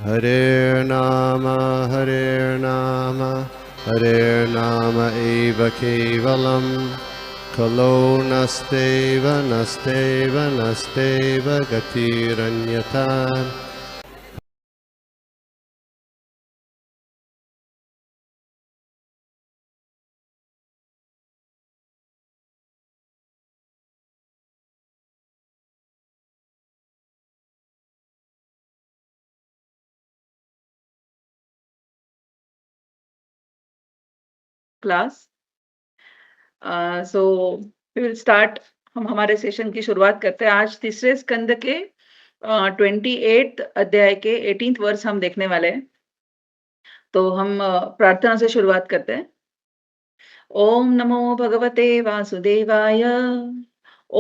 Hare Nama, Hare Nama eva kevalam, Kalo nasteva, nasteva, nasteva gatiranyata. Class so we will start. हम हमारे session की शुरुआत करते हैं। आज तीसरे स्कंद के 28th अध्याय के 18th वर्स हम देखने वाले हैं। तो हम प्रार्थना से शुरुआत करते हैं। ओम नमो भगवते वासुदेवाय।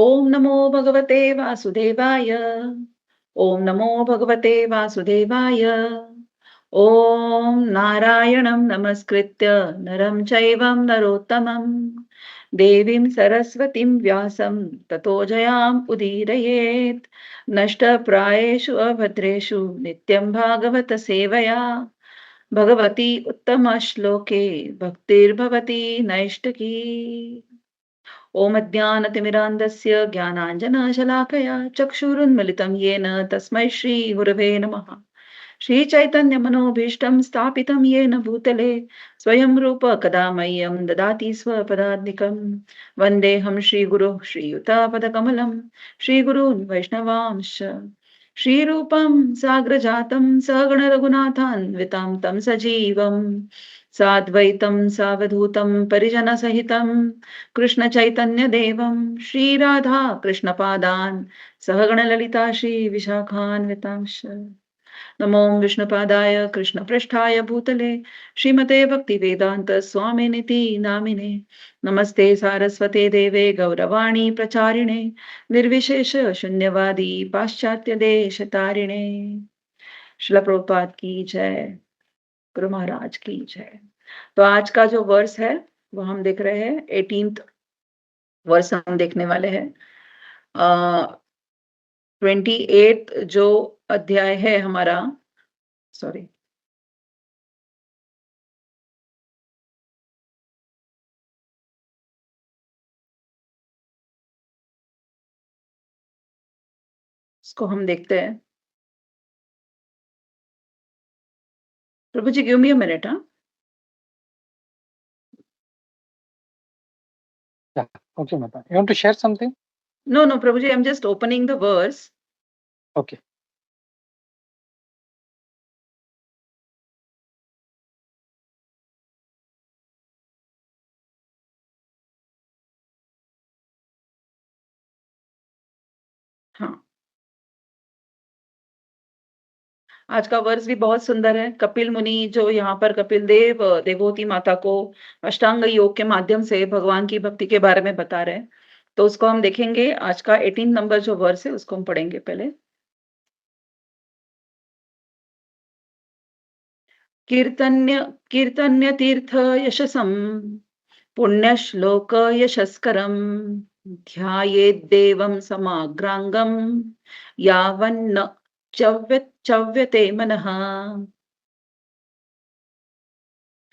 ओम नमो भगवते वासुदेवाय। ओम नमो भगवते वासुदेवाय। ओम नारायणं नमस्कृत्य नरं चैवं नरोत्तमं देवीं सरस्वतीं व्यासं ततो जयाम् उदीरयेत्। नष्टप्रायेषु अभद्रेषु नित्यं भागवत सेवया भगवती उत्तमश्लोके भक्तिर्भवति नैष्टकी। ॐ अज्ञानतिमिरान्धस्य ज्ञानाञ्जनशलाकया चक्षुरुन्मिलितं येन तस्मै श्रीगुरवे नमः। श्रीचैतन्यमनोभीष्टं स्थापितं येन भूतले स्वयं रूप कदा मह्यं ददाति स्वपदान्तिकं। वन्देऽहं श्रीगुरुः श्रीयुतापदकमलं श्रीगुरून् वैष्णवांश्च। श्रीरूपं साग्रजातं सगणरघुनाथान्वितं तं सजीवं साद्वैतं सावधूतं परिजनसहितं कृष्णचैतन्यदेवं श्रीराधा कृष्णपादान् सहगणललिता श्रीविशाखान्वितांश्च। नमो विष्णुपादाय कृष्णपृष्ठाय भूतले श्रीमते भक्तिवेदांत स्वामिनिति नामिने। नमस्ते सारस्वते देवे गौरवाणी प्रचारिणे निर्विशेष शून्यवादी पाश्चात्य देश तारिणे। श्रील प्रभुपाद की जय। गुरु महाराज की जय। तो आज का जो वर्स है वो हम देख रहे हैं 18th वर्स हम देखने वाले हैं। 28th जो अध्याय है हमारा, सॉरी, इसको हम देखते हैं। Prabhuji, give me a minute, huh? Yeah. Okay, Mata. You want to share something? No, Prabhuji, I'm just opening the verse. Okay. हाँ, आज का वर्स भी बहुत सुंदर है। कपिल मुनि जो यहाँ पर कपिल देव देवहूति माता को अष्टांग योग के माध्यम से भगवान की भक्ति के बारे में बता रहे हैं। तो उसको हम देखेंगे। आज का 18 नंबर जो वर्स है उसको हम पढ़ेंगे पहले। कीर्तन्य तीर्थ यशसं पुण्यश्लोक यशस्करं ध्यायेद्देवं समाग्रांगं यावन्न च्यव्यते मनः।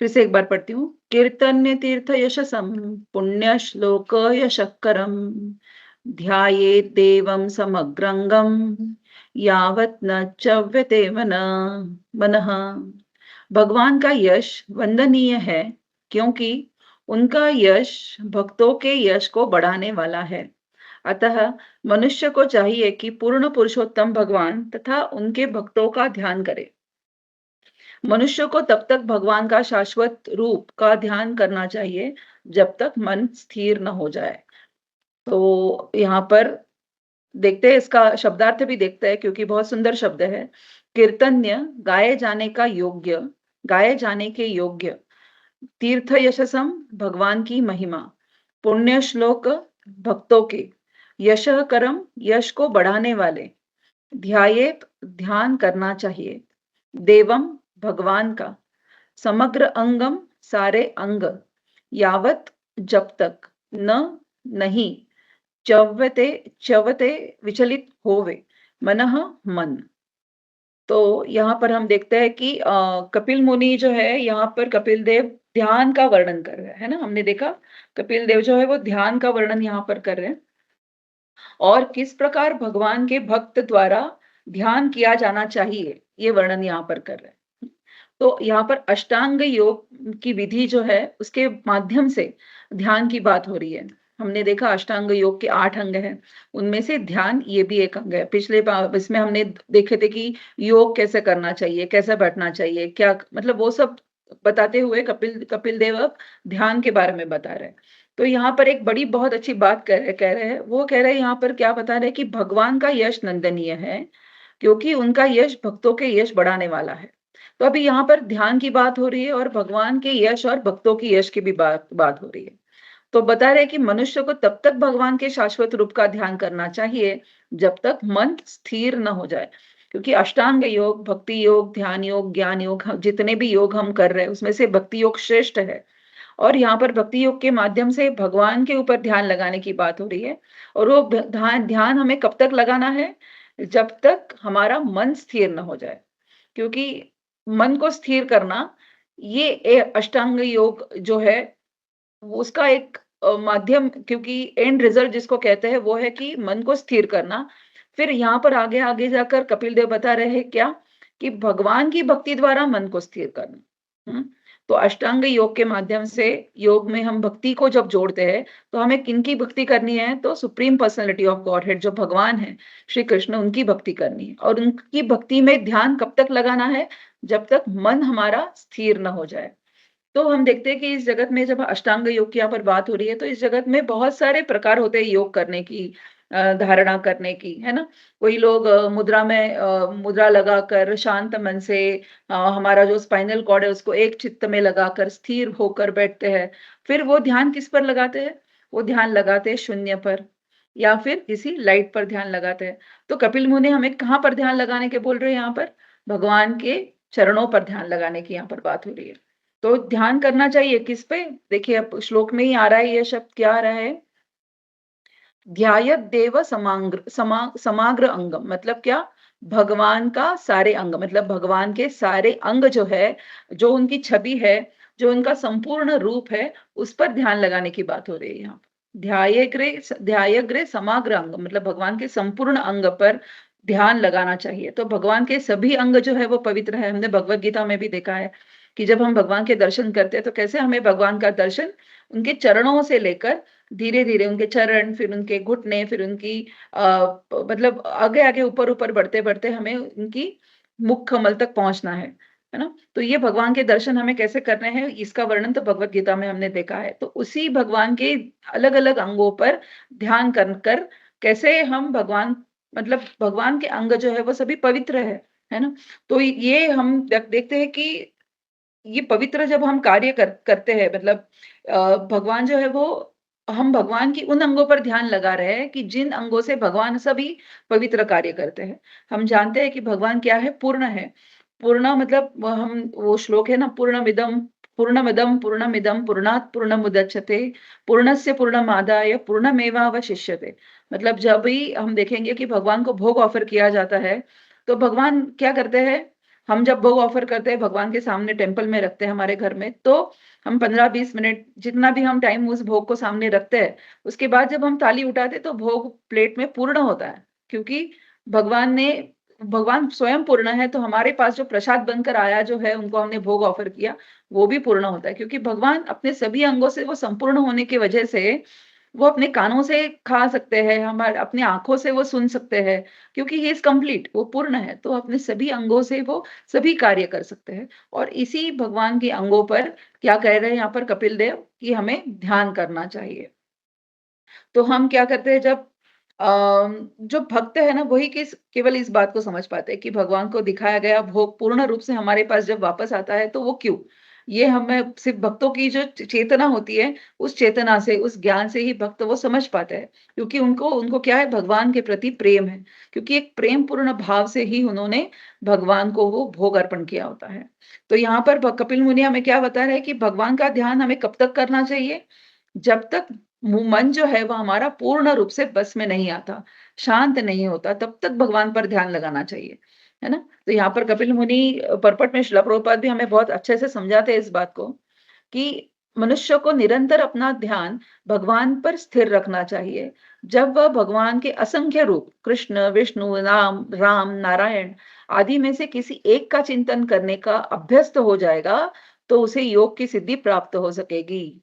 फिर से एक बार पढ़ती हूँ। कीर्तन्य तीर्थ यशसं पुण्यश्लोक यशस्करं ध्यायेद्देवं समग्रांगं यावत् न च्यव्यते मनः। भगवान का यश वंदनीय है क्योंकि उनका यश भक्तों के यश को बढ़ाने वाला है। अतः मनुष्य को चाहिए कि पूर्ण पुरुषोत्तम भगवान तथा उनके भक्तों का ध्यान करे। मनुष्य को तब तक भगवान का शाश्वत रूप का ध्यान करना चाहिए जब तक मन स्थिर न हो जाए। तो यहाँ पर देखते हैं, इसका शब्दार्थ भी देखते हैं क्योंकि बहुत सुंदर शब्द है। कीर्तन्य गाए जाने का योग्य, गाए जाने के योग्य, तीर्थ यशसम भगवान की महिमा, पुण्य श्लोक भक्तों के, यशः करम यश को बढ़ाने वाले, ध्यायेत ध्यान करना चाहिए, देवम भगवान का, समग्र अंगम सारे अंग, यावत जब तक, न नहीं, च्यवते च्यवते विचलित होवे, मनः मन। तो यहाँ पर हम देखते हैं कि कपिल मुनि जो है, यहाँ पर कपिल देव ध्यान का वर्णन कर रहे हैं, है ना? हमने देखा कपिल देव जो है वो ध्यान का वर्णन यहाँ पर कर रहे हैं और किस प्रकार भगवान के भक्त द्वारा ध्यान किया जाना चाहिए, ये वर्णन यहाँ पर कर रहे हैं। तो यहाँ पर अष्टांग योग की विधि जो है, उसके माध्यम से ध्यान की बात हो रही है। हमने देखा अष्टांग योग के 8 अंग हैं, उनमें से ध्यान ये भी एक अंग है। पिछले इसमें हमने देखे थे कि योग कैसे करना चाहिए, कैसे बैठना चाहिए, क्या मतलब वो सब बताते हुए कपिल देव अब ध्यान के बारे में बता रहे हैं। तो यहाँ पर एक बड़ी बहुत अच्छी बात कह रहे हैं, वो कह रहे हैं यहाँ पर क्या बता रहे हैं कि भगवान का यश नंदनीय है, क्योंकि उनका यश भक्तों के यश बढ़ाने वाला है। तो अभी यहाँ पर ध्यान की बात हो रही है और भगवान के यश और भक्तों की यश की भी बात हो रही है। तो बता रहे हैं कि मनुष्य को तब तक भगवान के शाश्वत रूप का ध्यान करना चाहिए, जब तक मन स्थिर न हो जाए। क्योंकि अष्टांग योग, भक्ति योग, ध्यान योग, ज्ञान योग, जितने भी योग हम कर रहे हैं, उसमें से भक्ति योग श्रेष्ठ है। और यहाँ पर भक्ति योग के माध्यम से भगवान के ऊपर ध्यान लगाने की बात हो रही है और वो ध्यान हमें कब तक लगाना है? जब तक हमारा मन स्थिर न हो जाए। क्योंकि मन को स्थिर करना ये अष्टांग योग जो है वो उसका एक माध्यम, क्योंकि एंड रिजल्ट जिसको कहते हैं वो है कि मन को स्थिर करना। फिर यहाँ पर आगे आगे जाकर कपिल देव बता रहे हैं क्या कि भगवान की भक्ति द्वारा मन को स्थिर करना। तो अष्टांग योग के माध्यम से योग में हम भक्ति को जब जोड़ते हैं तो हमें किनकी भक्ति करनी है? तो सुप्रीम पर्सनैलिटी ऑफ गॉडहेड जो भगवान है श्री कृष्ण, उनकी भक्ति करनी है। और उनकी भक्ति में ध्यान कब तक लगाना है? जब तक मन हमारा स्थिर न हो जाए। तो हम देखते हैं कि इस जगत में जब अष्टांग योग की यहाँ पर बात हो रही है, तो इस जगत में बहुत सारे प्रकार होते हैं योग करने की, धारणा करने की, है ना? कोई लोग मुद्रा लगाकर शांत मन से हमारा जो स्पाइनल कॉर्ड है उसको एक चित्त में लगाकर स्थिर होकर बैठते हैं। फिर वो ध्यान किस पर लगाते हैं? वो ध्यान लगाते हैं शून्य पर या फिर किसी लाइट पर ध्यान लगाते हैं। तो कपिल मुनि हमें कहाँ पर ध्यान लगाने के बोल रहे हैं यहाँ पर? भगवान के चरणों पर ध्यान लगाने की यहाँ पर बात हो रही है। तो ध्यान करना चाहिए किस पे? देखिए अब श्लोक में ही आ रहा है, ये शब्द क्या आ रहा है? ध्यायत देव समाग्र अंगम, मतलब क्या? भगवान का सारे अंग, मतलब भगवान के सारे अंग जो है, जो उनकी छवि है, जो उनका संपूर्ण रूप है, उस पर ध्यान लगाने की बात हो रही है यहाँ। ध्यायग्रे समाग्र अंग, मतलब भगवान के संपूर्ण अंग पर ध्यान लगाना चाहिए। तो भगवान के सभी अंग जो है वो पवित्र है। हमने भगवत गीता में भी देखा है कि जब हम भगवान के दर्शन करते हैं तो कैसे हमें भगवान का दर्शन उनके चरणों से लेकर धीरे-धीरे उनके चरण, फिर उनके घुटने, फिर उनकी मतलब आगे-आगे, ऊपर-ऊपर बढ़ते-बढ़ते हमें उनकी मुख कमल तक पहुँचना है ना? तो ये भगवान के दर्शन हमें कैसे करने हैं, इसका वर्णन तो भगवत गीता में हमने देखा है। तो उसी भगवान के अलग-अलग अंगों पर ध्यान कर कैसे हम मतलब भगवान के अंग जो है वो सभी पवित्र है ना? तो ये हम देखते हैं कि ये पवित्र जब हम कार्य करते हैं, मतलब भगवान जो है वो, हम भगवान की उन अंगों पर ध्यान लगा रहे हैं कि जिन अंगों से भगवान सभी पवित्र कार्य करते हैं। हम जानते हैं कि भगवान क्या है? पूर्ण है। पूर्ण मतलब वो श्लोक है ना, पूर्णमिदं पूर्णमिदं पूर्णात् पूर्णमुदच्यते पूर्णस्य पूर्णमादाय पूर्णमेवावशिष्यते। मतलब जब भी हम देखेंगे कि भगवान को भोग ऑफर किया जाता है, तो भगवान क्या करते हैं? हम जब भोग ऑफर करते हैं भगवान के सामने, टेम्पल में रखते हैं हमारे घर में, तो हम 15-20 मिनट जितना भी हम टाइम उस भोग को सामने रखते हैं, उसके बाद जब हम थाली उठाते हैं तो भोग प्लेट में पूर्ण होता है। क्योंकि भगवान ने भगवान स्वयं पूर्ण है, तो हमारे पास जो प्रसाद बनकर आया जो है, उनको हमने भोग ऑफर किया, वो भी पूर्ण होता है। क्योंकि भगवान अपने सभी अंगों से वो संपूर्ण होने की वजह से वो अपने कानों से खा सकते हैं, हमारे अपनी आँखों से वो सुन सकते हैं, क्योंकि ही इज़ कंप्लीट, वो पूर्ण है, तो अपने सभी अंगों से वो सभी कार्य कर सकते हैं। और इसी भगवान के अंगों पर क्या कह रहे हैं यहाँ पर कपिल देव कि हमें ध्यान करना चाहिए। तो हम क्या करते हैं जब जो भक्त है ना, वही केवल इस बात को समझ पाते हैं कि भगवान को दिखाया गया भोग पूर्ण रूप से हमारे पास जब वापस आता है तो वो क्यों? ये हमें सिर्फ भक्तों की जो चेतना होती है, उस चेतना से, उस ज्ञान से ही भक्त वो समझ पाते हैं। क्योंकि उनको उनको क्या है? भगवान के प्रति प्रेम है। क्योंकि एक प्रेम पूर्ण भाव से ही उन्होंने भगवान को वो भोग अर्पण किया होता है। तो यहाँ पर कपिल मुनि हमें क्या बता रहे हैं कि भगवान का ध्यान हमें कब तक करना चाहिए? जब तक मन जो है वो हमारा पूर्ण रूप से बस में नहीं आता, शांत नहीं होता, तब तक भगवान पर ध्यान लगाना चाहिए। है ना? तो यहाँ पर कपिल मुनि पर्पट में श्रील प्रभुपाद भी हमें बहुत अच्छे से समझाते हैं इस बात को कि मनुष्य को निरंतर अपना ध्यान भगवान पर स्थिर रखना चाहिए। जब वह भगवान के असंख्य रूप कृष्ण, विष्णु, राम, नारायण आदि में से किसी एक का चिंतन करने का अभ्यस्त हो जाएगा, तो उसे योग की सिद्धि प्राप्त हो सकेगी।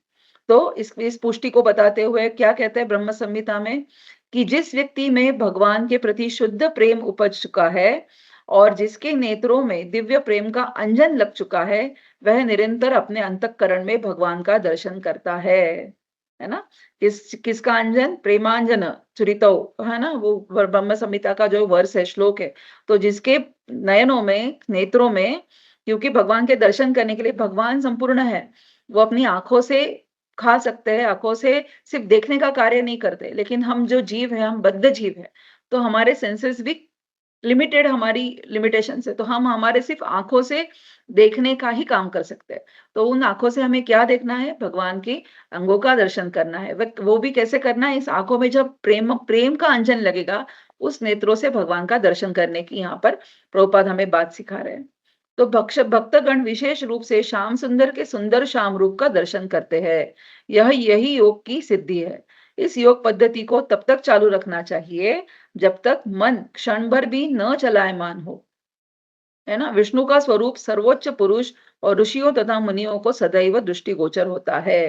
तो इस पुष्टि को बताते हुए क्या कहते हैं ब्रह्म संहिता में कि जिस व्यक्ति में भगवान के प्रति शुद्ध प्रेम उपज चुका है और जिसके नेत्रों में दिव्य प्रेम का अंजन लग चुका है, वह निरंतर अपने अंतःकरण में भगवान का दर्शन करता है ना? किसका अंजन? प्रेमांजन चुरितौ, है ना? वो ब्रह्म संहिता का जो वर्ष है, श्लोक है। तो जिसके नयनों में, नेत्रों में, क्योंकि भगवान के दर्शन करने के लिए भगवान संपूर्ण है, वो अपनी आंखों से खा सकते हैं, आंखों से सिर्फ देखने का कार्य नहीं करते, लेकिन हम जो जीव है, हम बद्ध जीव है, तो हमारे सेंसेस भी लिमिटेड, हमारी लिमिटेशन है, तो हम हमारे सिर्फ आंखों से देखने का ही काम कर सकते हैं। तो उन आंखों से हमें क्या देखना है? भगवान के अंगों का दर्शन करना है। वो भी कैसे करना है? इस आंखों में जब प्रेम प्रेम का अंजन लगेगा, उस नेत्रों से भगवान का दर्शन करने की यहाँ पर प्रभुपाद हमें बात सिखा रहे हैं। तो भक्तगण विशेष रूप से श्याम सुंदर के सुंदर श्याम रूप का दर्शन करते हैं। यही योग की सिद्धि है। इस योग पद्धति को तब तक चालू रखना चाहिए जब तक मन क्षण भर भी न चलायमान हो, है ना? विष्णु का स्वरूप सर्वोच्च पुरुष और ऋषियों तथा मुनियों को सदैव दृष्टिगोचर होता है।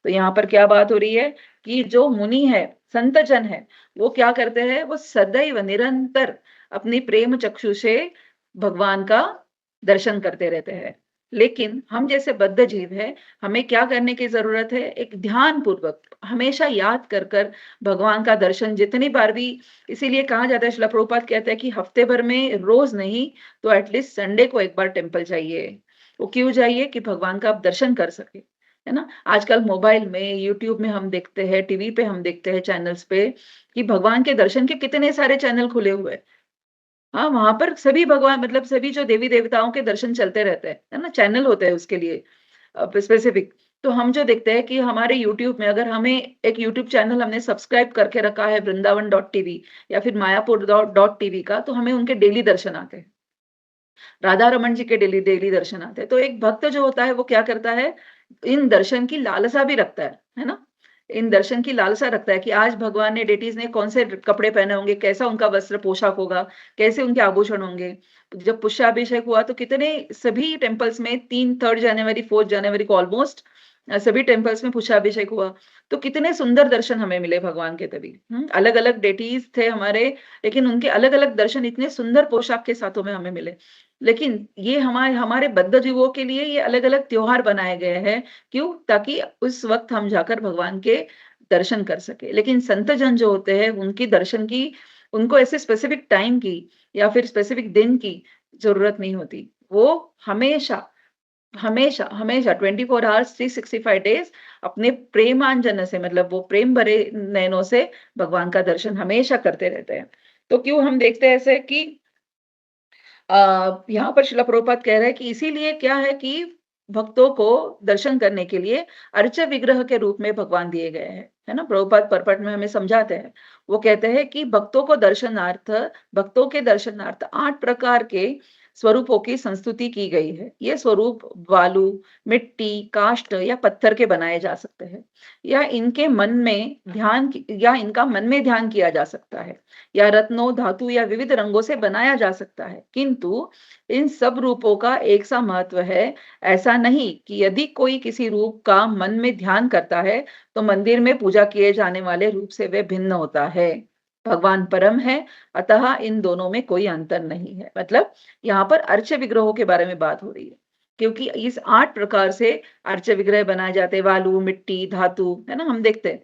तो यहाँ पर क्या बात हो रही है कि जो मुनि है, संत जन है, वो क्या करते हैं? वो सदैव निरंतर अपनी प्रेम चक्षु से भगवान का दर्शन करते रहते हैं। लेकिन हम जैसे बद्ध जीव है, हमें क्या करने की जरूरत है? एक ध्यान पूर्वक हमेशा याद कर कर भगवान का दर्शन जितनी बार भी, इसीलिए कहा जाता है, श्रील प्रभुपाद कहते हैं कि हफ्ते भर में रोज नहीं तो एटलीस्ट संडे को एक बार टेम्पल जाइए। वो क्यों जाइए? कि भगवान का आप दर्शन कर सके, है ना? आजकल मोबाइल में, यूट्यूब में हम देखते हैं, टीवी पे हम देखते हैं, चैनल्स पे कि भगवान के दर्शन के कितने सारे चैनल खुले हुए हैं। हाँ, वहां पर सभी भगवान, मतलब सभी जो देवी देवताओं के दर्शन चलते रहते हैं, है ना? चैनल होते हैं उसके लिए स्पेसिफिक। तो हम जो देखते हैं कि हमारे यूट्यूब में, अगर हमें एक यूट्यूब चैनल हमने सब्सक्राइब करके रखा है वृंदावन डॉट टीवी या फिर मायापुर डॉट टीवी का, तो हमें उनके डेली दर्शन आते हैं। राधा रमन जी के डेली डेली दर्शन आते हैं। तो एक भक्त जो होता है वो क्या करता है? इन दर्शन की लालसा भी रखता है ना? इन दर्शन की लालसा रखता है कि आज भगवान ने, डेटीज ने कौन से कपड़े पहने होंगे, कैसा उनका वस्त्र पोशाक होगा, कैसे उनके आभूषण होंगे। जब पुष्याभिषेक हुआ तो कितने सभी टेम्पल्स में 3 जनवरी 4 जनवरी को ऑलमोस्ट सभी टेम्पल्स में पुष्याभिषेक हुआ। तो कितने सुंदर दर्शन हमें मिले भगवान के तभी। अलग अलग डेटीज थे हमारे, लेकिन उनके अलग अलग दर्शन इतने सुंदर पोशाक के साथों में हमें मिले। लेकिन ये हमारे हमारे बद्ध जीवों के लिए ये अलग अलग त्योहार बनाए गए हैं। क्यों? ताकि उस वक्त हम जाकर भगवान के दर्शन कर सके। लेकिन संत जन जो होते हैं, उनकी दर्शन की, उनको ऐसे स्पेसिफिक टाइम की या फिर स्पेसिफिक दिन की जरूरत नहीं होती। वो हमेशा हमेशा हमेशा 24 आवर्स 365 डेज अपने प्रेमांजन से, मतलब वो प्रेम भरे नयनों से भगवान का दर्शन हमेशा करते रहते हैं। तो क्यों हम देखते हैं ऐसे कि यहाँ पर श्रील प्रभुपाद कह रहे हैं कि इसीलिए क्या है कि भक्तों को दर्शन करने के लिए अर्च विग्रह के रूप में भगवान दिए गए हैं, है ना? प्रभुपाद पर्पट में हमें समझाते हैं। वो कहते हैं कि भक्तों के दर्शनार्थ 8 प्रकार के स्वरूपों की संस्तुति की गई है। ये स्वरूप बालू, मिट्टी, काष्ठ या पत्थर के बनाए जा सकते हैं, या इनका मन में ध्यान किया जा सकता है, या रत्नों, धातु या विविध रंगों से बनाया जा सकता है। किंतु इन सब रूपों का एक सा महत्व है। ऐसा नहीं कि यदि कोई किसी रूप का मन में ध्यान करता है, तो मंदिर में पूजा किए जाने वाले रूप से वह भिन्न होता है। भगवान परम है, अतः इन दोनों में कोई अंतर नहीं है। मतलब यहाँ पर अर्च विग्रहों के बारे में बात हो रही है, क्योंकि इस 8 प्रकार से अर्च विग्रह बनाए जाते हैं, बालू, मिट्टी, धातु, है ना? हम देखते हैं।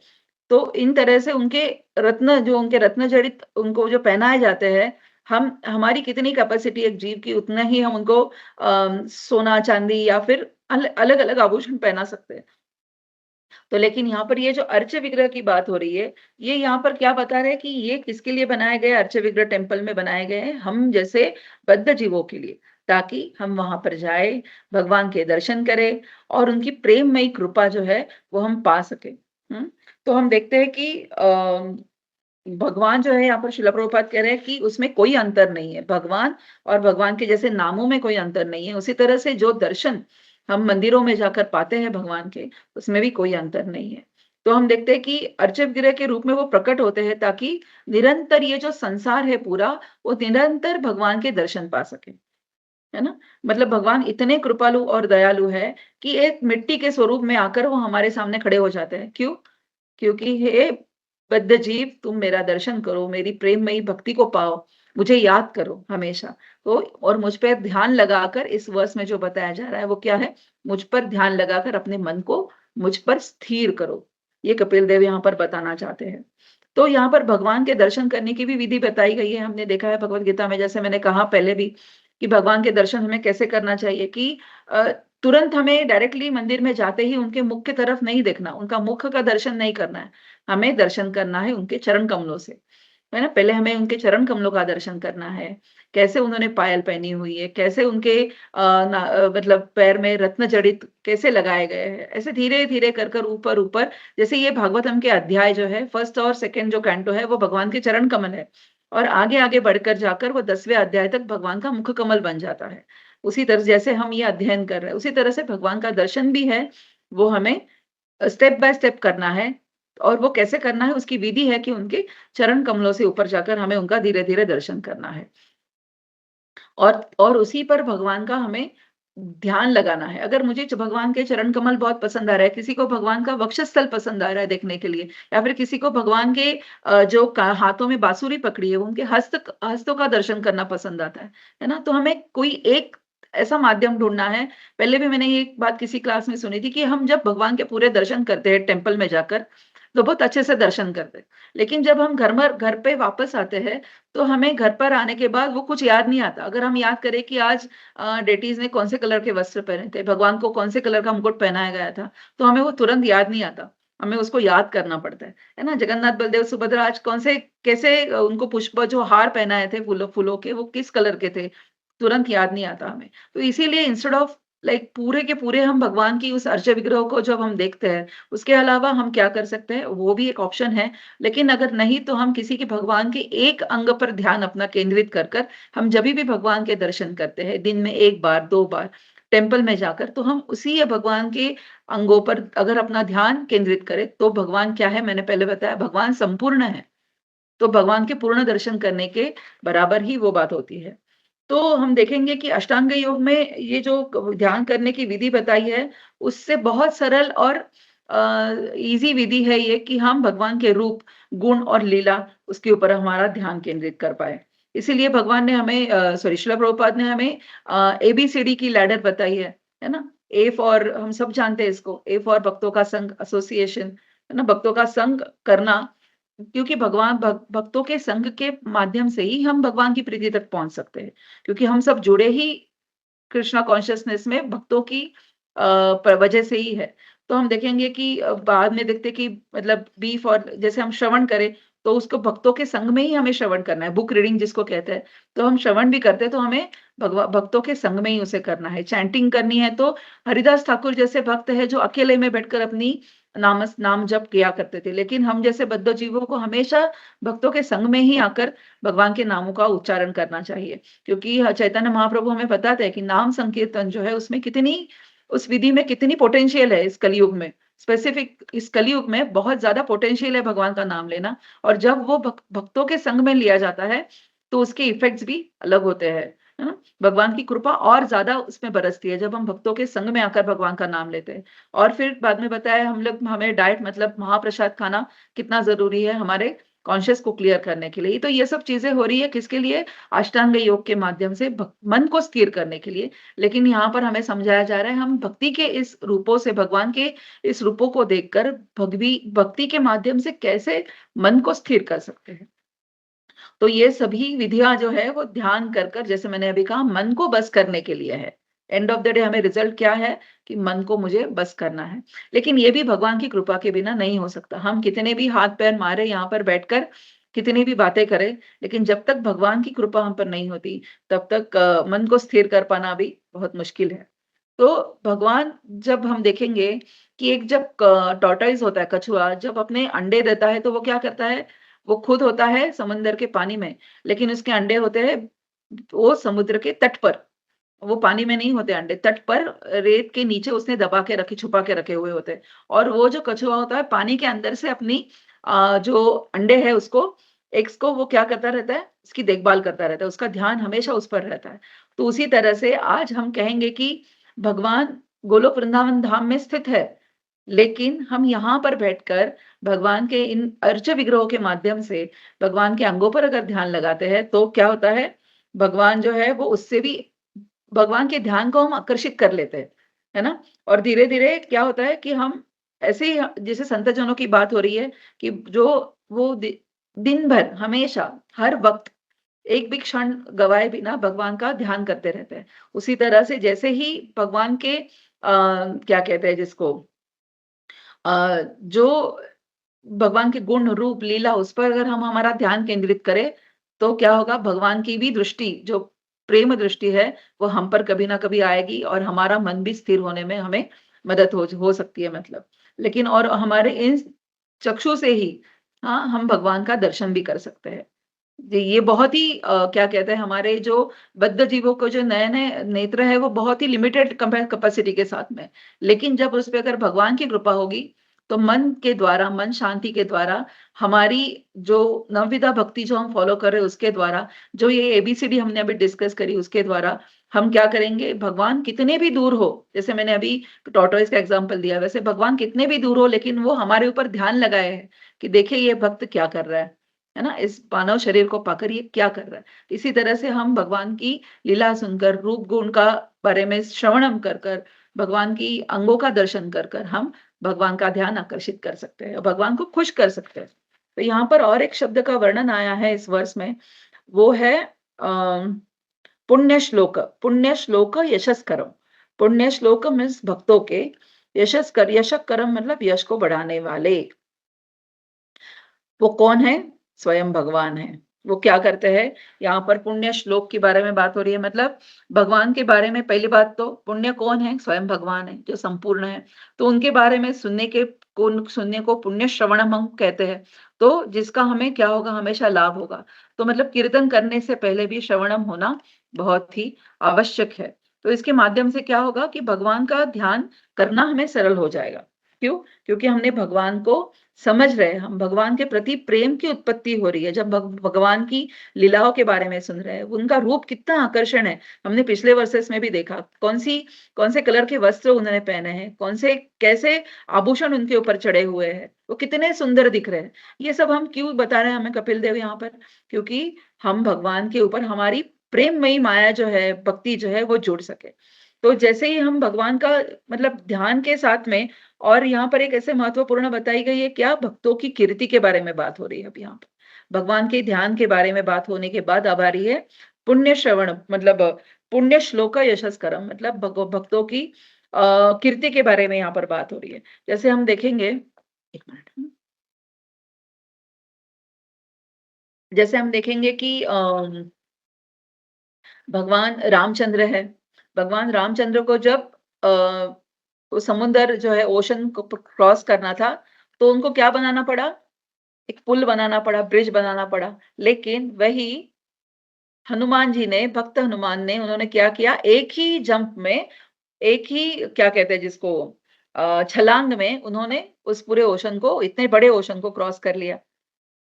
तो इन तरह से उनके रत्न जड़ित उनको जो पहनाए जाते हैं, हम हमारी कितनी कैपेसिटी एक जीव की, उतना ही हम उनको सोना, चांदी या फिर अलग-अलग आभूषण पहना सकते हैं। तो लेकिन यहाँ पर ये जो अर्च विग्रह की बात हो रही है, ये यहाँ पर क्या बता रहे हैं कि ये किसके लिए बनाए गए? अर्च विग्रह टेम्पल में बनाए गए हैं, हम जैसे बद्ध जीवों के लिए, ताकि हम वहां पर जाए, भगवान के दर्शन करें और उनकी प्रेममयी कृपा जो है वो हम पा सके। तो हम देखते हैं कि भगवान जो है यहाँ पर श्रील प्रभुपाद कह रहे हैं कि उसमें कोई अंतर नहीं है। भगवान और भगवान के जैसे नामों में कोई अंतर नहीं है। उसी तरह से जो दर्शन हम मंदिरों में जाकर पाते हैं भगवान के, उसमें भी कोई अंतर नहीं है। तो हम देखते हैं कि अर्चक गृह के रूप में वो प्रकट होते हैं ताकि निरंतर ये जो संसार है पूरा, वो निरंतर भगवान के दर्शन पा सके। है ना? मतलब भगवान इतने कृपालु और दयालु है कि एक मिट्टी के स्वरूप में आकर वो हमारे सामने खड़े हो जाते हैं। क्यों? क्योंकि हे बद्ध जीव, तुम मेरा दर्शन करो, मेरी प्रेममयी भक्ति को पाओ, मुझे याद करो हमेशा। तो और मुझ पे ध्यान लगाकर, इस वर्स में जो बताया जा रहा है वो क्या है? मुझ पर ध्यान लगाकर अपने मन को मुझ पर स्थिर करो। ये कपिल देव यहाँ पर बताना चाहते हैं। तो यहाँ पर भगवान के दर्शन करने की भी विधि बताई गई है। हमने देखा है भगवद गीता में, जैसे मैंने कहा पहले भी, कि भगवान के दर्शन हमें कैसे करना चाहिए कि तुरंत हमें डायरेक्टली मंदिर में जाते ही उनके मुख की तरफ नहीं देखना, उनका मुख का दर्शन नहीं करना है। हमें दर्शन करना है उनके चरण कमलों से, है ना? पहले हमें उनके चरण कमलों का दर्शन करना है। कैसे उन्होंने पायल पहनी हुई है, कैसे उनके मतलब पैर में रत्न जड़ित कैसे लगाए गए हैं। ऐसे धीरे-धीरे कर ऊपर-ऊपर, जैसे ये भागवतम के अध्याय जो है, फर्स्ट और सेकंड जो कैंटो है, वो भगवान के चरण कमल है। और आगे-आगे बढ़कर जाकर वो 10वें अध्याय तक भगवान का मुख कमल बन जाता है। उसी तरह जैसे हम ये अध्ययन कर रहे हैं, उसी तरह से भगवान का दर्शन भी है, वो हमें स्टेप बाय स्टेप करना है। और वो कैसे करना है, उसकी विधि है कि उनके चरण कमलों से ऊपर जाकर हमें उनका धीरे-धीरे दर्शन करना है। और उसी पर भगवान का हमें ध्यान लगाना है। अगर मुझे भगवान के चरण कमल बहुत पसंद आ रहा है, किसी को भगवान का वक्षस्थल पसंद आ रहा है देखने के लिए, या फिर किसी को भगवान के जो हाथों में बांसुरी पकड़ी है, उनके हस्तों का दर्शन करना पसंद आता है ना? तो हमें कोई एक ऐसा माध्यम ढूंढना है। पहले भी मैंने ये एक बात किसी क्लास में सुनी थी कि हम जब भगवान के पूरे दर्शन करते हैं टेम्पल में जाकर, तो बहुत अच्छे से दर्शन करते हैं। लेकिन जब हम घर पे वापस आते हैं, तो हमें घर पर आने के बाद वो कुछ याद नहीं आता। अगर हम याद करें कि आज डेटीज़ ने कौन से कलर के वस्त्र पहने थे, भगवान को कौन से कलर का मुकुट पहनाया गया था, तो हमें वो तुरंत याद नहीं आता। हमें उसको याद करना पड़ता है ना? जगन्नाथ, बलदेव, सुभद्रा आज कौन से कैसे उनको पुष्प जो हार पहनाए थे फूलों फूलों के, वो किस कलर के थे, तुरंत याद नहीं आता हमें। तो इसीलिए इंस्टेड ऑफ लाइक पूरे के पूरे हम भगवान की उस अर्चा विग्रह को जब हम देखते हैं, उसके अलावा हम क्या कर सकते हैं, वो भी एक ऑप्शन है। लेकिन अगर नहीं, तो हम किसी के भगवान के एक अंग पर ध्यान अपना केंद्रित कर हम जभी भी भगवान के दर्शन करते हैं, दिन में 1 बार, 2 बार टेम्पल में जाकर, तो हम उसी भगवान के अंगों पर अगर अपना ध्यान केंद्रित करें, तो भगवान क्या है, मैंने पहले बताया, भगवान संपूर्ण है। तो भगवान के पूर्ण दर्शन करने के बराबर ही वो बात होती है। तो हम देखेंगे कि अष्टांग योग में ये जो ध्यान करने की विधि बताई है, उससे बहुत सरल और ईज़ी विधि है ये कि हम भगवान के रूप, गुण और लीला, उसके ऊपर हमारा ध्यान केंद्रित कर पाएँ। इसीलिए भगवान ने हमें श्रील प्रभुपाद ने हमें एबीसीडी की लैडर बताई है ना? ए फॉर, हम सब जानते हैं इसको, ए फॉर भक्तों का संग एसोसिएशन, है ना? भक्तों का संग करना, क्योंकि भगवान भक्तों के संग के माध्यम से ही हम भगवान की प्रीति तक पहुँच सकते हैं। क्योंकि हम सब जुड़े ही कृष्णा कॉन्शियसनेस में भक्तों की वजह से ही है। तो हम देखेंगे कि बाद में देखते हैं कि मतलब बी फॉर, जैसे हम श्रवण करें, तो उसको भक्तों के संग में ही हमें श्रवण करना है, बुक रीडिंग जिसको कहते हैं। तो हम श्रवण भी करते हैं, तो हमें भक्तों के संग में ही उसे करना है। चैंटिंग करनी है, तो हरिदास ठाकुर जैसे भक्त हैं जो अकेले में बैठकर अपनी नाम जप किया करते थे। लेकिन हम जैसे बद्ध जीवों को हमेशा भक्तों के संग में ही आकर भगवान के नामों का उच्चारण करना चाहिए। क्योंकि चैतन्य महाप्रभु हमें बताते हैं कि नाम संकीर्तन जो है, उसमें कितनी, उस विधि में कितनी पोटेंशियल है इस कलयुग में। स्पेसिफिक इस कलयुग में बहुत ज़्यादा पोटेंशियल है भगवान का नाम लेना, और जब वो भक्तों के संग में लिया जाता है, तो उसके इफेक्ट्स भी अलग होते हैं, है ना? भगवान की कृपा और ज़्यादा उसमें बरसती है, जब हम भक्तों के संग में आकर भगवान का नाम लेते हैं। और फिर बाद में बताया हमें डाइट, मतलब महाप्रसाद खाना कितना ज़रूरी है हमारे कॉन्शियस को क्लियर करने के लिए। तो ये सब चीज़ें हो रही है किसके लिए? अष्टांग योग के माध्यम से मन को स्थिर करने के लिए। लेकिन यहाँ पर हमें समझाया जा रहा है, हम भक्ति के इस रूपों से, भगवान के इस रूपों को देखकर भक्ति के माध्यम से कैसे मन को स्थिर कर सकते हैं। तो ये सभी विधियाँ जो है वो ध्यान कर जैसे मैंने अभी कहा, मन को बस करने के लिए है। एंड ऑफ द डे हमें रिजल्ट क्या है कि मन को मुझे बस करना है। लेकिन ये भी भगवान की कृपा के बिना नहीं हो सकता। हम कितने भी हाथ-पैर मारे यहाँ पर बैठकर, कितनी भी बातें करें, लेकिन जब तक भगवान की कृपा हम पर नहीं होती, तब तक मन को स्थिर कर पाना भी बहुत मुश्किल है। तो भगवान, जब हम देखेंगे कि एक जब टॉर्टोइस होता है, कछुआ, जब अपने अंडे देता है, तो वो क्या करता है, वो खुद होता है समंदर के पानी में, लेकिन उसके अंडे होते हैं वो समुद्र के तट पर। वो पानी में नहीं होते अंडे, तट पर रेत के नीचे उसने दबा के रखे, छुपा के रखे हुए होते हैं। और वो जो कछुआ होता है पानी के अंदर से अपनी जो अंडे हैं उसको एग्स को वो क्या करता रहता है, उसकी देखभाल करता रहता है, उसका ध्यान हमेशा उस पर रहता है। तो उसी तरह से आज हम कहेंगे कि भगवान गोलोक वृंदावन धाम में स्थित है, लेकिन हम यहाँ पर बैठकर भगवान के इन अर्च विग्रहों के माध्यम से भगवान के अंगों पर अगर ध्यान लगाते हैं, तो क्या होता है, भगवान जो है वो उससे भी भगवान के ध्यान को हम आकर्षित कर लेते हैं, है ना? और धीरे-धीरे क्या होता है कि हम ऐसे ही जैसे संत जनों की बात हो रही है कि जो वो दिन भर हमेशा हर वक़्त एक भी क्षण गँवाए बिना भगवान का ध्यान करते रहते हैं। उसी तरह से जैसे ही भगवान के क्या कहते हैं जिसको जो भगवान के गुण, रूप, लीला उस पर अगर हम हमारा ध्यान केंद्रित करें, तो क्या होगा भगवान की भी दृष्टि जो प्रेम दृष्टि है, वो हम पर कभी ना कभी आएगी और हमारा मन भी स्थिर होने में हमें मदद हो सकती है मतलब। लेकिन और हमारे इन चक्षु से ही हाँ, हम भगवान का दर्शन भी कर सकते हैं। जी, ये बहुत ही क्या कहते हैं हमारे जो बद्ध जीवों को जो नए-नए नेत्र है वो बहुत ही लिमिटेड कैपेसिटी के साथ में। लेकिन जब उस पे अगर भगवान की कृपा होगी, तो मन के द्वारा, मन शांति के द्वारा हमारी जो नवविधा भक्ति जो हम फॉलो कर रहे हैं उसके द्वारा, जो ये एबीसीडी हमने अभी डिस्कस करी उसके द्वारा, हम क्या करेंगे भगवान कितने भी दूर हो, जैसे मैंने अभी टॉर्टोइस का एग्ज़ाम्पल दिया, वैसे भगवान कितने भी दूर हो लेकिन वो हमारे ऊपर ध्यान लगाए हैं, कि देखिए ये भक्त क्या कर रहा है ना? इस मानव शरीर को पाकर ये क्या कर रहा है? इसी तरह से हम भगवान की लीला सुनकर, रूप गुण का बारे में श्रवणम कर कर, भगवान की अंगों का दर्शन कर कर हम भगवान का ध्यान आकर्षित कर सकते हैं, भगवान को खुश कर सकते हैं। तो यहाँ पर और एक शब्द का वर्णन आया है इस वर्ष में, वो है पुण्य श्लोक यशस्करम। पुण्य श्लोक मीन्स भक्तों के, यशस्करम मतलब यश को बढ़ाने वाले। वो कौन है? स्वयं भगवान है। वो क्या करते हैं? यहाँ पर पुण्य श्लोक के बारे में बात हो रही है मतलब भगवान के बारे में पहली बात तो पुण्य कौन है? स्वयं भगवान है, जो संपूर्ण है। तो उनके बारे में सुनने को पुण्य श्रवणम हम कहते हैं। तो जिसका हमें क्या होगा? हमेशा लाभ होगा। तो मतलब कीर्तन करने से पहले भी श्रवणम होना बहुत ही आवश्यक है। तो इसके माध्यम से क्या होगा कि भगवान का ध्यान करना हमें सरल हो जाएगा। क्यों? क्योंकि हमने भगवान को समझ रहे हैं, हम भगवान के प्रति प्रेम की उत्पत्ति हो रही है जब भगवान की लीलाओं के बारे में सुन रहे हैं, उनका रूप कितना आकर्षण है। हमने पिछले वर्सेस में भी देखा कौन से कलर के वस्त्र उन्होंने पहने हैं, कैसे आभूषण उनके ऊपर चढ़े हुए हैं, वो कितने सुंदर दिख रहे हैं। ये सब हम क्यों बता रहे हैं हमें कपिल देव यहाँ पर? क्योंकि हम भगवान के ऊपर हमारी प्रेममयी माया जो है, भक्ति जो है वो जुड़ सके। तो जैसे ही हम भगवान का मतलब ध्यान के साथ में और यहाँ पर एक ऐसे महत्वपूर्ण बताई गई है क्या भक्तों की कीर्ति के बारे में बात हो रही है अब यहाँ पर। भगवान के ध्यान के बारे में बात होने के बाद अब आ रही है पुण्य श्रवण मतलब पुण्य श्लोक यशस्करम मतलब भक्तों की कीर्ति के बारे में यहाँ पर बात हो रही है। जैसे हम देखेंगे एक मिनट जैसे हम देखेंगे कि भगवान रामचंद्र है। भगवान रामचंद्र को जब वो समुद्र जो है ओशन को क्रॉस करना था, तो उनको क्या बनाना पड़ा? एक पुल बनाना पड़ा, ब्रिज बनाना पड़ा। लेकिन वही हनुमान जी ने, भक्त हनुमान ने उन्होंने क्या किया? एक ही जंप में, एक ही क्या कहते हैं जिसको छलांग में उन्होंने उस पूरे ओशन को, इतने बड़े ओशन को क्रॉस कर लिया।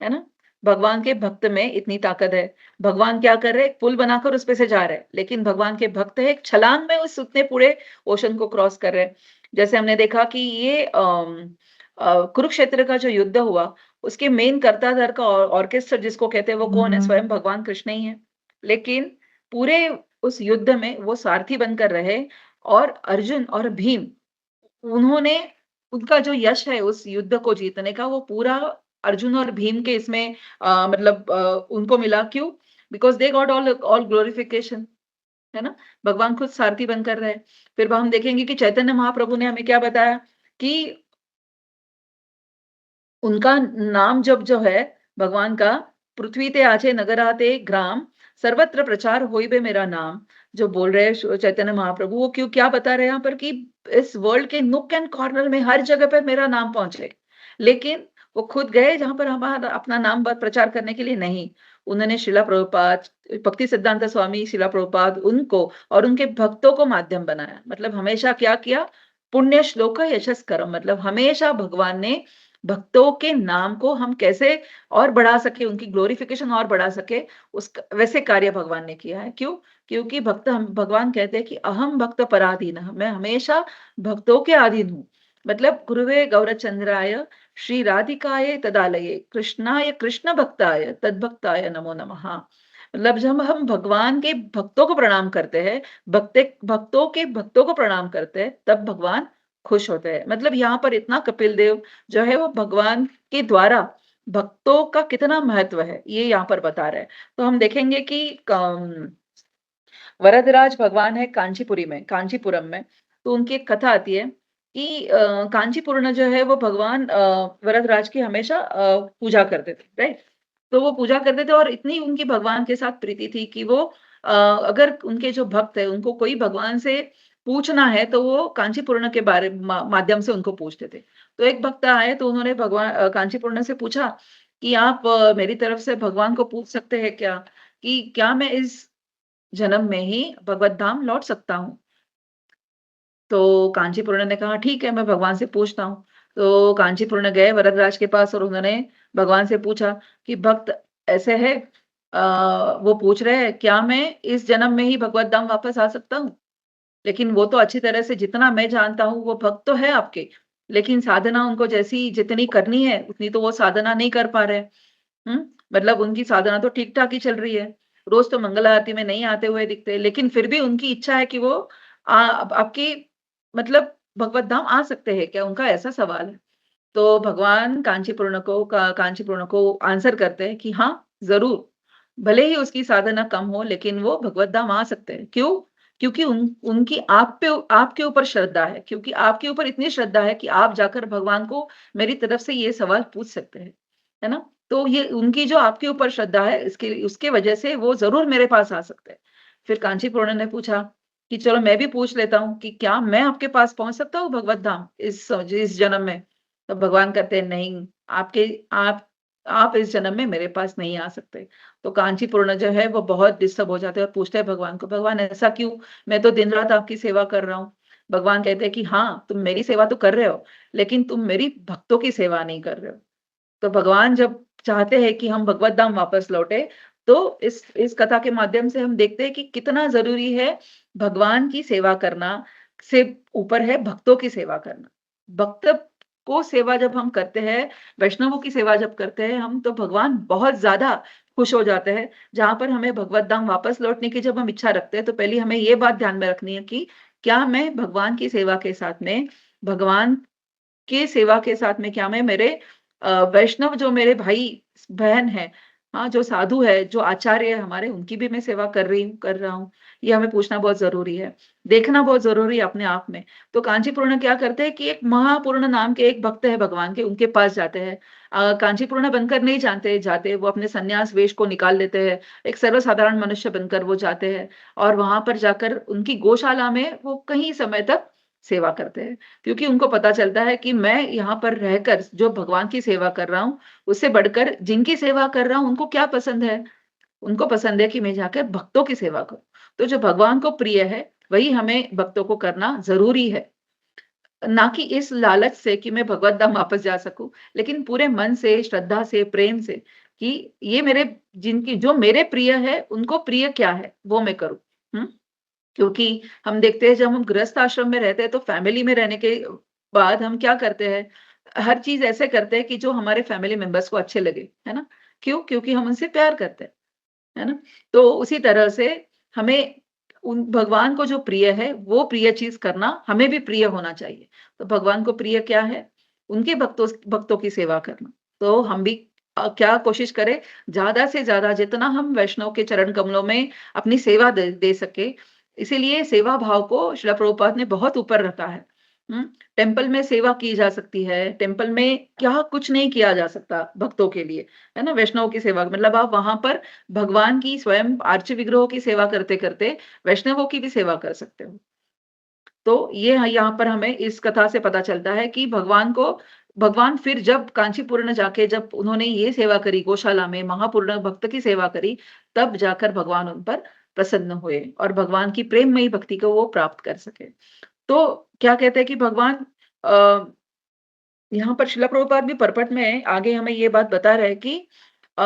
है ना? भगवान के भक्त में इतनी ताकत है। भगवान क्या कर रहे हैं? एक पुल बनाकर उस पे से जा रहे हैं, लेकिन भगवान के भक्त है एक छलांग में उस उतने पूरे ओशन को क्रॉस कर रहे हैं। जैसे हमने देखा कि ये कुरुक्षेत्र का जो युद्ध हुआ, उसके मेन कर्ता-धर्ता का ऑर्केस्ट्रा जिसको कहते हैं वो कौन है? स्वयं भगवान कृष्ण ही है। लेकिन पूरे उस युद्ध में वो सारथी बनकर रहे और अर्जुन और भीम उन्होंने उनका जो यश है उस युद्ध को जीतने का वो पूरा अर्जुन और भीम के इसमें मतलब उनको मिला क्यों? Because they got all glorification है ना? भगवान खुद सारथी बनकर रहे। फिर हम देखेंगे कि चैतन्य महाप्रभु ने हमें क्या बताया कि उनका नाम जप जो है भगवान का पृथ्वी ते आचे नगर आते ग्राम सर्वत्र प्रचार होई बे मेरा नाम जो बोल रहे हैं चैतन्य महाप्रभु वो क्यों क्या बता रहे हैं यहाँ पर कि इस वर्ल्ड के नुक एंड कॉर्नर में हर जगह पे मेरा नाम पहुंचे लेकिन वो खुद गए जहाँ पर हमारा अपना नाम प्रचार करने के लिए नहीं, उन्होंने शिला प्रभुपाद, भक्ति सिद्धांत स्वामी शिला प्रभुपाद उनको और उनके भक्तों को माध्यम बनाया। मतलब हमेशा क्या किया, पुण्य श्लोक यशस्करम, मतलब हमेशा भगवान ने भक्तों के नाम को हम कैसे और बढ़ा सके, उनकी ग्लोरिफिकेशन और बढ़ा सके, उस वैसे कार्य भगवान ने किया है। क्यों? क्योंकि भगवान कहते हैं कि अहम भक्त पराधीन, मैं हमेशा भक्तों के अधीन हूँ। मतलब गुरुवे गौरचंद्राय श्री राधिकाय तदालये कृष्णाय कृष्ण भक्ताय तद्भक्ताय नमो नमः। मतलब जब हम भगवान के भक्तों को प्रणाम करते हैं, भक्तों के भक्तों को प्रणाम करते हैं, तब भगवान खुश होते हैं। मतलब यहाँ पर इतना कपिल देव जो है वो भगवान के द्वारा भक्तों का कितना महत्व है, ये यहाँ पर बता रहे हैं। तो हम देखेंगे कि वरदराज भगवान है कांचीपुरम में, तो उनकी एक कथा आती है कि कांचीपुरम जो है वो भगवान वरदराज की हमेशा पूजा करते थे, राइट? तो वो पूजा करते थे और इतनी उनकी भगवान के साथ प्रीति थी कि वो अगर उनके जो भक्त है उनको कोई भगवान से पूछना है तो वो कांचीपुरम के बारे माध्यम से उनको पूछते थे। तो एक भक्त आए तो उन्होंने भगवान कांचीपुरम से पूछा कि आप मेरी तरफ से भगवान को पूछ सकते हैं क्या कि क्या मैं इस जन्म में ही भगवत धाम लौट सकता हूँ? तो कांचीपुरम ने कहा ठीक है, मैं भगवान से पूछता हूँ। तो कांचीपुरम गए वरदराज के पास और उन्होंने भगवान से पूछा कि भक्त ऐसे है, वो पूछ रहे हैं क्या मैं इस जन्म में ही भगवत धाम वापस आ सकता हूँ? लेकिन वो तो अच्छी तरह से जितना मैं जानता हूँ वो भक्त तो है आपके, लेकिन साधना उनको जैसी जितनी करनी है उतनी तो वो साधना नहीं कर पा रहे। मतलब उनकी साधना तो ठीक-ठाक ही चल रही है। रोज़ तो मंगल आरती में नहीं आते हुए दिखते, लेकिन फिर भी उनकी इच्छा है कि वो आपकी मतलब भगवत धाम आ सकते हैं क्या? उनका ऐसा सवाल है। तो भगवान कांचीपुरम को आंसर करते हैं कि हाँ, ज़रूर। भले ही उसकी साधना कम हो लेकिन वो भगवत धाम आ सकते हैं। क्यों? क्योंकि उनकी आपके ऊपर श्रद्धा है, क्योंकि आपके ऊपर इतनी श्रद्धा है कि आप जाकर भगवान को मेरी तरफ से ये सवाल पूछ सकते हैं। है ना? तो ये उनकी जो आपके ऊपर श्रद्धा है इसके उसके वजह से वो ज़रूर मेरे पास आ सकते हैं। फिर कांचीपुरम ने पूछा कि चलो मैं भी पूछ लेता हूँ कि क्या मैं आपके पास पहुँच सकता हूँ भगवत धाम इस जन्म में? तो भगवान कहते हैं नहीं, आपके आप इस जन्म में मेरे पास नहीं आ सकते। तो कांचीपुरम जो है वो बहुत डिस्टर्ब हो जाते हैं और पूछते हैं भगवान को, भगवान ऐसा क्यों? मैं तो दिन-रात आपकी सेवा कर रहा हूँ। भगवान कहते हैं कि हाँ, तुम मेरी सेवा तो कर रहे हो, लेकिन तुम मेरी भक्तों की सेवा नहीं कर रहे हो। तो भगवान जब चाहते हैं कि हम भगवत धाम वापस लौटे, तो इस कथा के माध्यम से हम देखते हैं कि कितना ज़रूरी है भगवान की सेवा करना से ऊपर है भक्तों की सेवा करना। भक्त को सेवा जब हम करते हैं, वैष्णवों की सेवा जब करते हैं हम, तो भगवान बहुत ज़्यादा खुश हो जाते हैं। जहाँ पर हमें भगवत धाम वापस लौटने की जब हम इच्छा रखते हैं, तो पहले हमें ये बात ध्यान में रखनी है कि क्या मैं भगवान की सेवा के साथ में भगवान की सेवा के साथ में क्या मैं मेरे वैष्णव जो मेरे भाई-बहन हैं, हाँ, जो साधु है, जो आचार्य है हमारे, उनकी भी मैं सेवा कर रहा हूँ। ये हमें पूछना बहुत ज़रूरी है। देखना बहुत ज़रूरी है अपने आप में। तो कांचीपुरम क्या करते हैं कि एक महापूर्ण नाम के एक भक्त है भगवान के, उनके पास जाते हैं। कांचीपुरम बनकर नहीं जाते, वो अपने सन्यास वेश को निकाल लेते हैं। एक सर्वसाधारण मनुष्य बनकर वो जाते हैं और वहाँ पर जाकर उनकी गौशाला में वो कई समय तक सेवा करते हैं। क्योंकि उनको पता चलता है कि मैं यहाँ पर रहकर जो भगवान की सेवा कर रहा हूँ, उससे बढ़कर जिनकी सेवा कर रहा हूँ, उनको क्या पसंद है? उनको पसंद है कि मैं जाकर भक्तों की सेवा करूँ। तो जो भगवान को प्रिय है, वही हमें भक्तों को करना ज़रूरी है। ना कि इस लालच से कि मैं भगवत धाम वापस जा सकूँ, लेकिन पूरे मन से, श्रद्धा से, प्रेम से कि ये मेरे जिनकी जो मेरे प्रिय है, उनको प्रिय क्या है, वो मैं करूँ। हुँ? क्योंकि हम देखते हैं जब हम गृहस्थ आश्रम में रहते हैं तो फैमिली में रहने के बाद हम क्या करते हैं, हर चीज़ ऐसे करते हैं कि जो हमारे फैमिली मेंबर्स को अच्छे लगे, है ना? क्यों? क्योंकि हम उनसे प्यार करते हैं, है ना? तो उसी तरह से हमें उन भगवान को जो प्रिय है, वो प्रिय चीज़ करना हमें भी प्रिय होना चाहिए। तो भगवान को प्रिय क्या है? उनके भक्तों की सेवा करना। तो हम भी क्या कोशिश करें, ज़्यादा से ज़्यादा जितना हम वैष्णव के चरण कमलों में अपनी सेवा दे सके, इसीलिए सेवा भाव को श्रील प्रभुपाद ने बहुत ऊपर रखा है। हुँ? टेम्पल में सेवा की जा सकती है, टेम्पल में क्या कुछ नहीं किया जा सकता भक्तों के लिए, है ना? वैष्णव की सेवा मतलब आप वहाँ पर भगवान की स्वयं आर्च विग्रहों की सेवा करते-करते वैष्णवों की भी सेवा कर सकते हो। तो ये यहाँ पर हमें इस कथा से पता चलता है कि भगवान को भगवान फिर जब कांचीपुरम जाके जब उन्होंने ये सेवा करी गौशाला में, महापूर्ण भक्त की सेवा करी, तब जाकर भगवान उन पर प्रसन्न हुए और भगवान की प्रेममयी भक्ति को वो प्राप्त कर सके। तो क्या कहते हैं कि भगवान अ, यहाँ पर शिला प्रभुपाद भी परपट में आगे हमें ये बात बता रहे हैं कि अ,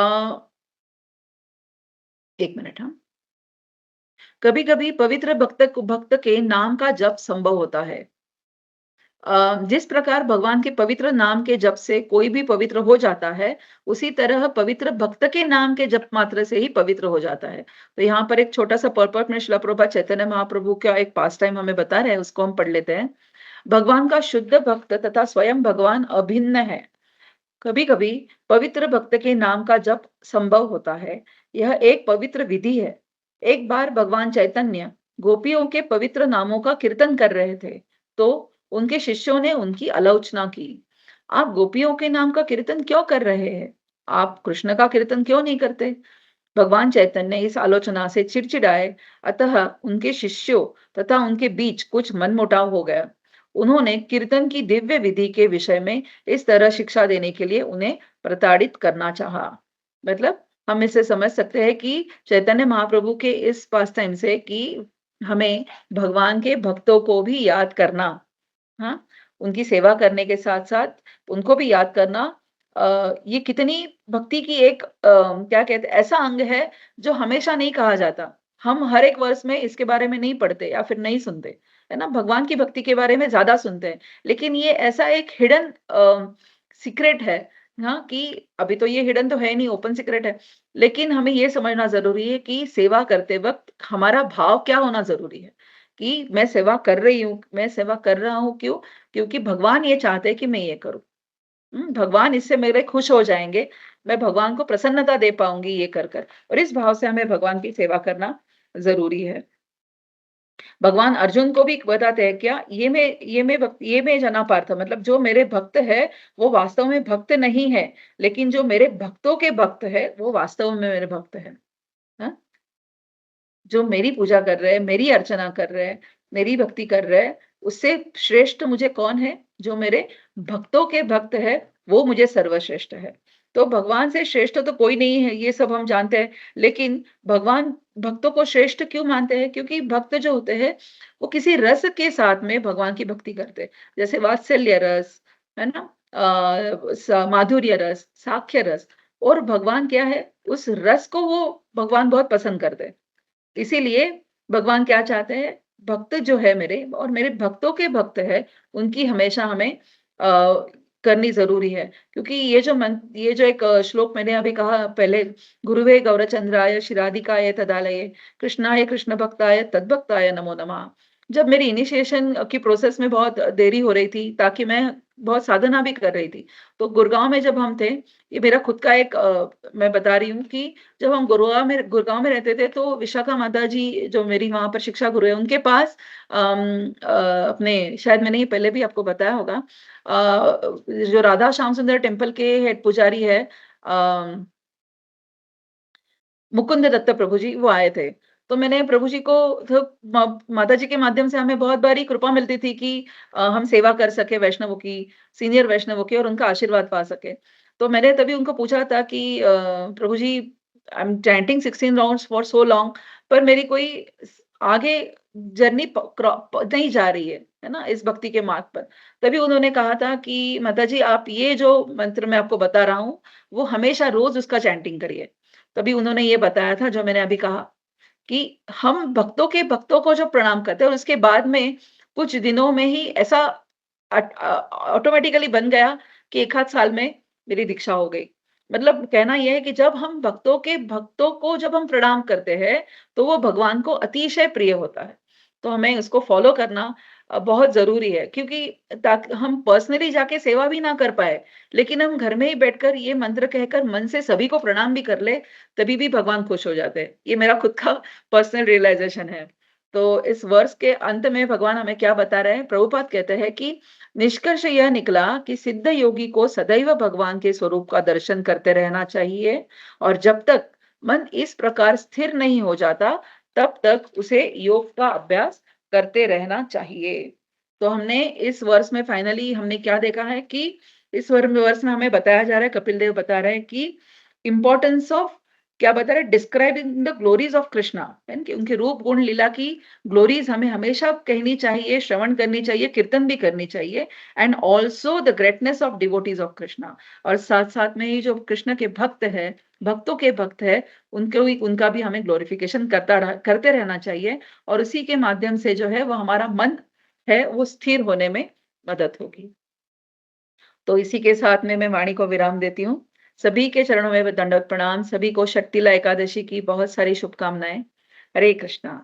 1 मिनट हाँ। कभी-कभी पवित्र भक्त के नाम का जप संभव होता है। जिस प्रकार भगवान के पवित्र नाम के जप से कोई भी पवित्र हो जाता है, उसी तरह पवित्र भक्त के नाम के जप मात्र से ही पवित्र हो जाता है। तो यहाँ पर एक छोटा-सा पर्पट में श्रील प्रभुपाद चैतन्य महाप्रभु का एक पास टाइम हमें बता रहे हैं, उसको हम पढ़ लेते हैं। भगवान का शुद्ध भक्त तथा स्वयं भगवान अभिन्न है। कभी-कभी पवित्र भक्त के नाम का जप संभव होता है। यह एक पवित्र विधि है। एक बार भगवान चैतन्य गोपियों के पवित्र नामों का कीर्तन कर रहे थे, तो उनके शिष्यों ने उनकी आलोचना की। आप गोपियों के नाम का कीर्तन क्यों कर रहे हैं? आप कृष्ण का कीर्तन क्यों नहीं करते? भगवान चैतन्य इस आलोचना से चिड़चिड़ाए, अतः उनके शिष्यों तथा उनके बीच कुछ मनमुटाव हो गया। उन्होंने कीर्तन की दिव्य विधि के विषय में इस तरह शिक्षा देने के लिए उन्हें प्रताड़ित करना चाहा। मतलब हम इससे समझ सकते हैं कि चैतन्य महाप्रभु के इस पास टाइम से कि हमें भगवान के भक्तों को भी याद करना, हाँ, उनकी सेवा करने के साथ-साथ उनको भी याद करना ये कितनी भक्ति की एक क्या कहते हैं ऐसा अंग है जो हमेशा नहीं कहा जाता। हम हर एक वर्ष में इसके बारे में नहीं पढ़ते या फिर नहीं सुनते, है ना? भगवान की भक्ति के बारे में ज़्यादा सुनते हैं, लेकिन ये ऐसा एक हिडन सीक्रेट है, हाँ, कि अभी तो ये हिडन तो है नहीं, ओपन सीक्रेट है, लेकिन हमें ये समझना ज़रूरी है कि सेवा करते वक़्त हमारा भाव क्या होना ज़रूरी है। कि मैं सेवा कर रही हूँ, मैं सेवा कर रहा हूँ क्यों? क्योंकि भगवान ये चाहते हैं कि मैं ये करूँ। भगवान इससे मेरे खुश हो जाएँगे, मैं भगवान को प्रसन्नता दे पाऊँगी ये कर कर और इस भाव से हमें भगवान की सेवा करना ज़रूरी है। भगवान अर्जुन को भी बताते हैं क्या? ये मैं जना पार्थ मतलब जो मेरे भक्त है, वो वास्तव में भक्त नहीं है, लेकिन जो मेरे भक्तों के भक्त है, वो वास्तव में मेरे भक्त हैं। हाँ? जो मेरी पूजा कर रहे हैं, मेरी अर्चना कर रहे हैं, मेरी भक्ति कर रहे हैं, उससे श्रेष्ठ मुझे कौन है? जो मेरे भक्तों के भक्त है, वो मुझे सर्वश्रेष्ठ है। तो भगवान से श्रेष्ठ तो कोई नहीं है, ये सब हम जानते हैं। लेकिन भगवान भक्तों को श्रेष्ठ क्यों मानते हैं? क्योंकि भक्त जो होते हैं, वो किसी रस के साथ में भगवान की भक्ति करते हैं। जैसे वात्सल्य रस, है ना? माधुर्य रस, साख्य रस और भगवान क्या है? उस रस को वो भगवान बहुत पसंद करते हैं। इसीलिए भगवान क्या चाहते हैं? भक्त जो है मेरे और मेरे भक्तों के भक्त हैं, उनकी हमेशा हमें करनी ज़रूरी है। क्योंकि ये जो एक श्लोक मैंने अभी कहा पहले, गुरुवे गौरचंद्राय शिराधिकाय तदालये, कृष्णाय कृष्ण भक्ताय तद्भक्ताय नमो नमः। जब मेरी इनिशिएशन की प्रोसेस में बहुत देरी हो रही थी, ताकि मैं बहुत साधना भी कर रही थी। तो गुड़गाँव में जब हम थे, ये मेरा खुद का एक मैं बता रही हूँ कि जब हम गुड़गाँव में रहते थे तो विशाखा माता जी जो मेरी वहाँ पर शिक्षा गुरु है उनके पास अपने शायद मैंने ये पहले भी आपको बताया होगा जो राधा श्याम सुंदर टेम्पल के हेड पुजारी है अ, मुकुंद दत्त प्रभु जी वो आए थे। तो मैंने प्रभु जी को तो माता जी के माध्यम से हमें बहुत बारी कृपा मिलती थी कि हम सेवा कर सके वैष्णवों की, सीनियर वैष्णवों की और उनका आशीर्वाद पा सके। तो मैंने तभी उनको पूछा था कि Prabhu ji I am chanting 16 rounds for so long पर मेरी कोई आगे जर्नी नहीं जा रही है ना? इस भक्ति के मार्ग पर। तभी उन्होंने कहा था कि माता जी आप ये जो मंत्र मैं आपको बता रहा हूँ, वो हमेशा रोज़ उसका चैंटिंग करिए। तभी उन्होंने ये बताया था जो मैंने अभी कहा कि हम भक्तों को जो प्रणाम करते हैं और उसके बाद में कुछ दिनों में ही ऐसा ऑटोमेटिकली बन गया कि 1 आध साल में मेरी दीक्षा हो गई। मतलब कहना ये है कि जब हम भक्तों को जब हम प्रणाम करते हैं, तो वो भगवान को अतिशय प्रिय होता है। तो हमें उसको फ़ॉलो करना बहुत ज़रूरी है क्योंकि ताकि हम पर्सनली जाके सेवा भी ना कर पाएँ, लेकिन हम घर में ही बैठकर ये मंत्र कहकर मन से सभी को प्रणाम भी कर ले, तभी भी भगवान खुश हो जाते हैं। ये मेरा खुद का पर्सनल रियलाइज़ेशन है। तो इस वर्ष के अंत में भगवान हमें क्या बता रहे हैं? प्रभुपाद कहते हैं कि निष्कर्ष यह निकला कि सिद्ध योगी को सदैव भगवान के स्वरूप का दर्शन करते रहना चाहिए और जब तक मन इस प्रकार स्थिर नहीं हो जाता, तब तक उसे योग का अभ्यास करते रहना चाहिए। तो हमने इस वर्ष में फाइनली हमने क्या देखा है कि इस वर्स में हमें बताया जा रहा है, कपिल देव बता रहे हैं कि इम्पोर्टेंस ऑफ क्या बता रहे हैं, describing the glories of Krishna, कि उनके रूप गुण लीला की ग्लोरीज हमें हमेशा कहनी चाहिए, श्रवण करनी चाहिए, कीर्तन भी करनी चाहिए, and also the greatness of devotees of Krishna. और साथ साथ में ही जो कृष्ण के भक्त है, भक्तों के भक्त है, उनका भी हमें ग्लोरिफिकेशन करते रहना चाहिए, और उसी के माध्यम से जो है वो हमारा मन है वो स्थिर होने में मदद होगी। तो इसी के साथ में मैं वाणी को विराम देती हूँ। सभी के चरणों में दंडवत प्रणाम, सभी को शक्तिला एकादशी की बहुत सारी शुभकामनाएं। हरे कृष्णा।